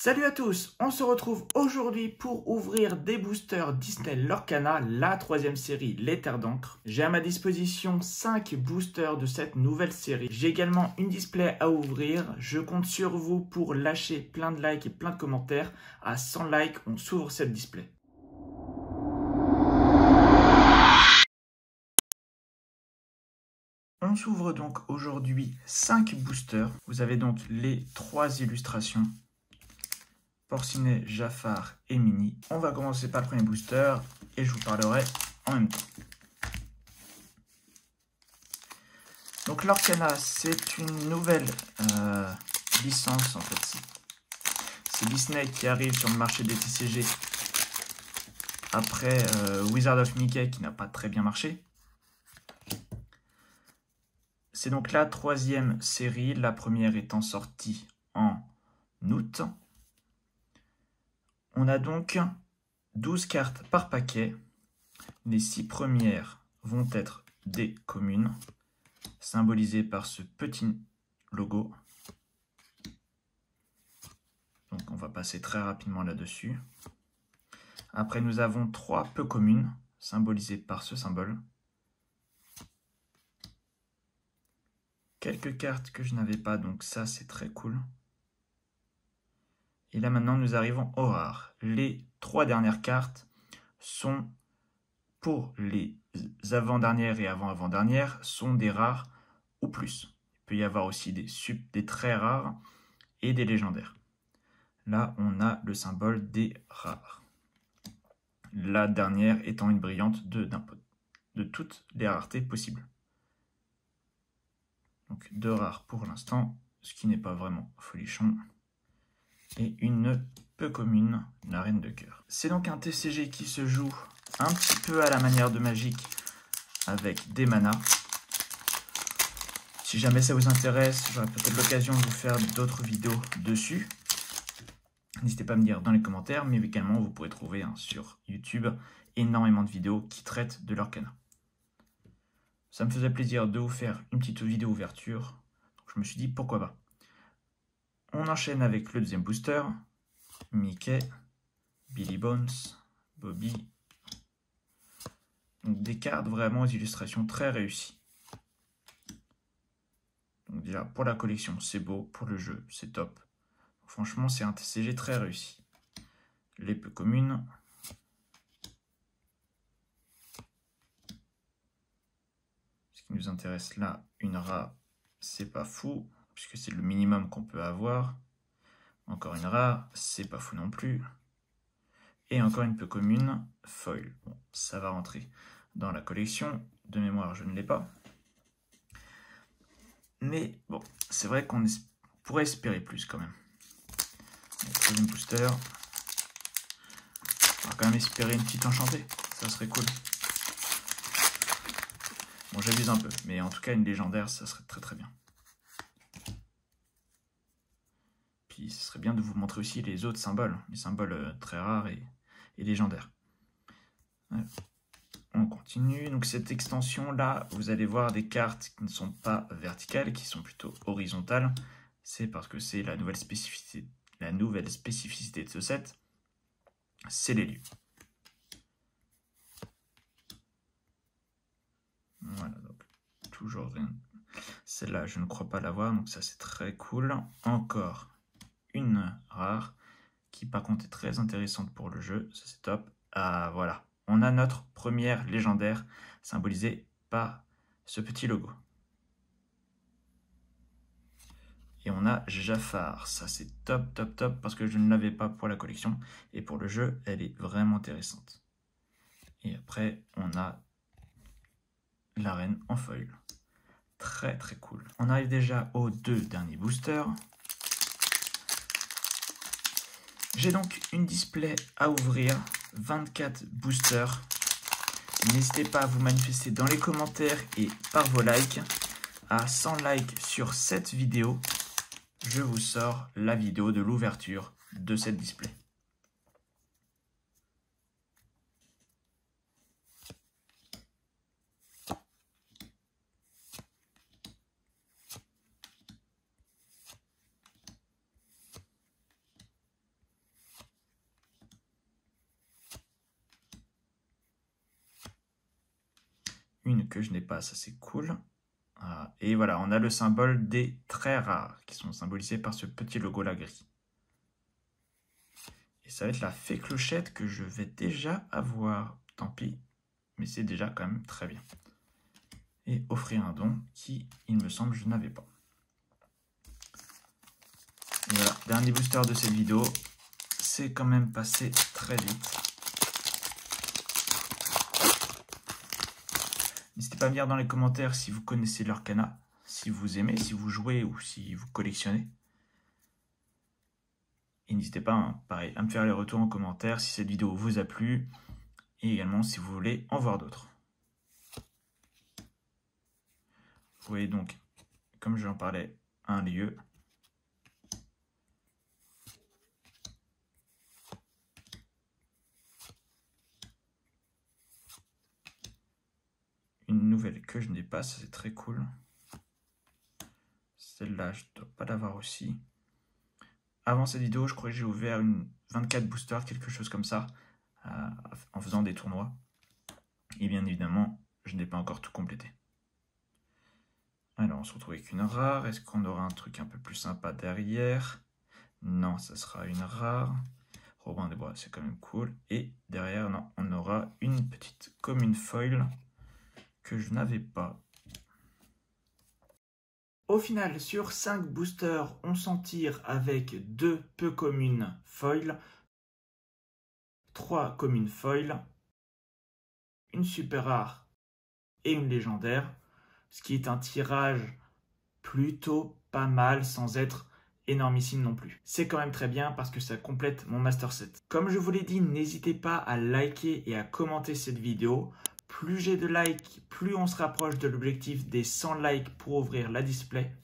Salut à tous, on se retrouve aujourd'hui pour ouvrir des boosters Disney Lorcana, la troisième série, Les Terres d'encre. J'ai à ma disposition 5 boosters de cette nouvelle série. J'ai également une display à ouvrir. Je compte sur vous pour lâcher plein de likes et plein de commentaires. À 100 likes, on s'ouvre cette display. On s'ouvre donc aujourd'hui 5 boosters. Vous avez donc les 3 illustrations. Porcinet, Jafar et Mini. On va commencer par le premier booster et je vous parlerai en même temps. Donc Lorcana, c'est une nouvelle licence en fait. C'est Disney qui arrive sur le marché des TCG après Wizard of Mickey qui n'a pas très bien marché. C'est donc la troisième série, la première étant sortie en août. On a donc 12 cartes par paquet. Les 6 premières vont être des communes, symbolisées par ce petit logo. Donc on va passer très rapidement là-dessus. Après nous avons 3 peu communes, symbolisées par ce symbole. Quelques cartes que je n'avais pas, donc ça c'est très cool. Et là maintenant nous arrivons aux rares. Les 3 dernières cartes sont pour les avant-dernières et avant-avant-dernières sont des rares ou plus. Il peut y avoir aussi des très rares et des légendaires. Là on a le symbole des rares. La dernière étant une brillante de toutes les raretés possibles. Donc 2 rares pour l'instant, ce qui n'est pas vraiment folichon. Et une peu commune, la reine de cœur. C'est donc un TCG qui se joue un petit peu à la manière de Magic avec des manas. Si jamais ça vous intéresse, j'aurai peut-être l'occasion de vous faire d'autres vidéos dessus. N'hésitez pas à me dire dans les commentaires, mais également vous pourrez trouver sur YouTube énormément de vidéos qui traitent de Lorcana. Ça me faisait plaisir de vous faire une petite vidéo ouverture, donc je me suis dit pourquoi pas. On enchaîne avec le deuxième booster, Mickey, Billy Bones, Bobby. Donc des cartes vraiment aux illustrations très réussies. Donc déjà pour la collection c'est beau, pour le jeu c'est top. Franchement c'est un TCG très réussi. Les peu communes. Ce qui nous intéresse là, une rare, c'est pas fou, puisque c'est le minimum qu'on peut avoir. Encore une rare, c'est pas fou non plus. Et encore une peu commune, foil. Bon, ça va rentrer dans la collection. De mémoire, je ne l'ai pas. Mais bon, c'est vrai qu'on pourrait espérer plus quand même. Troisième booster. On va quand même espérer une petite enchantée. Ça serait cool. Bon, j'abuse un peu, mais en tout cas, une légendaire, ça serait très très bien. Puis, ce serait bien de vous montrer aussi les autres symboles, les symboles très rares et légendaires. Ouais. On continue. Donc, cette extension-là, vous allez voir des cartes qui ne sont pas verticales, qui sont plutôt horizontales. C'est parce que c'est la nouvelle spécificité de ce set. C'est l'élu. Voilà, donc toujours rien. Celle-là, je ne crois pas l'avoir, donc ça c'est très cool. Encore une rare, qui par contre est très intéressante pour le jeu, ça c'est top. Ah voilà, on a notre première légendaire, symbolisée par ce petit logo. Et on a Jafar, ça c'est top, top, top, parce que je ne l'avais pas pour la collection, et pour le jeu, elle est vraiment intéressante. Et après, on a la reine en foil. Très très cool. On arrive déjà aux 2 derniers boosters. J'ai donc une display à ouvrir, 24 boosters. N'hésitez pas à vous manifester dans les commentaires et par vos likes. À 100 likes sur cette vidéo, je vous sors la vidéo de l'ouverture de cette display. une que je n'ai pas, ça c'est cool. Et voilà, on a le symbole des très rares qui sont symbolisés par ce petit logo là gris. Et ça va être la fée clochette que je vais déjà avoir. Tant pis, mais c'est déjà quand même très bien. Et offrir un don qui, il me semble, je n'avais pas. Et voilà, dernier booster de cette vidéo. C'est quand même passé très vite. N'hésitez pas à me dire dans les commentaires si vous connaissez l'Orcana, si vous aimez, si vous jouez ou si vous collectionnez. Et n'hésitez pas, hein, pareil, à me faire les retours en commentaire si cette vidéo vous a plu. Et également si vous voulez en voir d'autres. Vous voyez donc, comme j'en parlais, un lieu. Une nouvelle que je n'ai pas, ça c'est très cool. Celle-là, je ne dois pas l'avoir aussi. Avant cette vidéo, je crois que j'ai ouvert une 24 boosters, quelque chose comme ça, en faisant des tournois. Et bien évidemment, je n'ai pas encore tout complété. Alors, on se retrouve avec une rare. Est-ce qu'on aura un truc un peu plus sympa derrière? Non, ça sera une rare. Robin des Bois, c'est quand même cool. Et derrière, non, on aura une petite commune foil que je n'avais pas. Au final, sur 5 boosters, on s'en tire avec 2 peu communes foil, 3 communes foil, une super rare et une légendaire, ce qui est un tirage plutôt pas mal sans être énormissime non plus. C'est quand même très bien parce que ça complète mon master set. Comme je vous l'ai dit, n'hésitez pas à liker et à commenter cette vidéo. Plus j'ai de likes, plus on se rapproche de l'objectif des 100 likes pour ouvrir la display.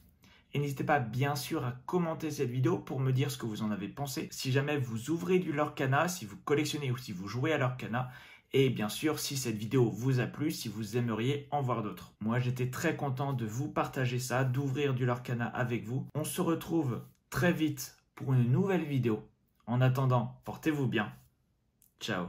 Et n'hésitez pas bien sûr à commenter cette vidéo pour me dire ce que vous en avez pensé. Si jamais vous ouvrez du Lorcana, si vous collectionnez ou si vous jouez à Lorcana. Et bien sûr, si cette vidéo vous a plu, si vous aimeriez en voir d'autres. Moi, j'étais très content de vous partager ça, d'ouvrir du Lorcana avec vous. On se retrouve très vite pour une nouvelle vidéo. En attendant, portez-vous bien. Ciao.